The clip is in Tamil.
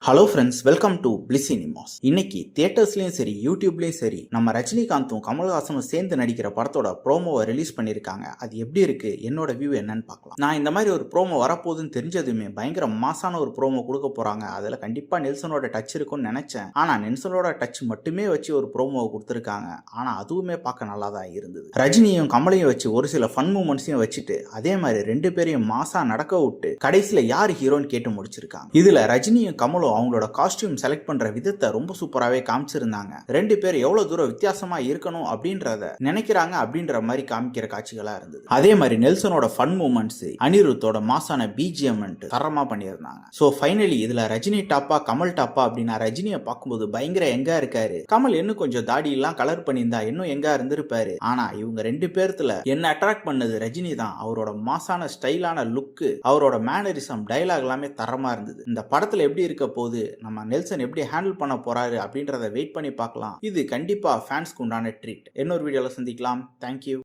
Hello friends, welcome to bliss cinemas. இன்னைக்கு தியேட்டர்ஸ்லயும் சரி யூடியூப்லயும் சரி நம்ம ரஜினிகாந்தும் கமல்ஹாசனும் சேர்ந்து நடிக்கிற படத்தோட ப்ரோமோவை ரிலீஸ் பண்ணியிருக்காங்க. அது எப்படி இருக்கு, என்னோட வியூ என்னன்னு பார்க்கலாம். நான் இந்த மாதிரி ஒரு ப்ரோமோ வரப்போகுதுன்னு தெரிஞ்சதுமே பயங்கர மாசான ஒரு ப்ரோமோ கொடுக்க போறாங்க, அதுல கண்டிப்பா நெல்சனோட டச் இருக்கும்னு நினைச்சேன். ஆனா நெல்சனோட டச் மட்டுமே வச்சு ஒரு ப்ரோமோவை கொடுத்துருக்காங்க. ஆனா அதுவுமே பார்க்க நல்லா தான் இருந்தது. ரஜினியும் கமலையும் வச்சு ஒரு சில ஃபன் மூமெண்ட்ஸையும் வச்சுட்டு அதே மாதிரி ரெண்டு பேரையும் மாசா நடக்க விட்டு கடைசியில யார் ஹீரோன்னு கேட்டு முடிச்சிருக்காங்க. இதுல ரஜினியும் கமலும் அவங்களோட காஸ்டியூம் செலக்ட் பண்ற விதத்தை ரொம்ப சூப்பராகவே காமிச்சிருந்தாங்க. ரெண்டு பேர் எவ்வளவு தூரம் வித்தியாசமா இருக்கணும் அப்படின்றத நினைக்கிறாங்க அப்படின்ற மாதிரி காமிக்கிற காட்சிகளா இருந்தது. அதே மாதிரி நெல்சனோட ஃபன் மூமெண்ட்ஸ், அனிருத்தோட மாசான பிஜிஎம் தரமா பண்ணியிருந்தாங்க. சோ ஃபைனலி இதுல ரஜினி டாப்பா கமல் டாப்பா அப்படின்னா ரஜினியை பார்க்கும்போது பயங்கர எங்கா இருக்காரு. கமல் இன்னும் கொஞ்சம் தாடி எல்லாம் கலர் பண்ணியிருந்தா இன்னும் எங்கா இருந்திருப்பாரு. ஆனா இவங்க ரெண்டு பேர்த்துல என்ன அட்ராக்ட் பண்ணது ரஜினி தான். அவரோட மாசான ஸ்டைலான லுக்கு, அவரோட மேனரிசம், டைலாக் எல்லாமே தரமா இருந்தது. இந்த படத்துல எப்படி இருக்க போது, நம்ம நெல்சன் எப்படி ஹேண்டில் பண்ண போறாரு அப்படின்றத வெயிட் பண்ணி பார்க்கலாம். இது கண்டிப்பா ஃபேன்ஸ்க்கு உண்டான ட்ரீட். இன்னொரு வீடியோல சந்திக்கலாம். தேங்க்யூ.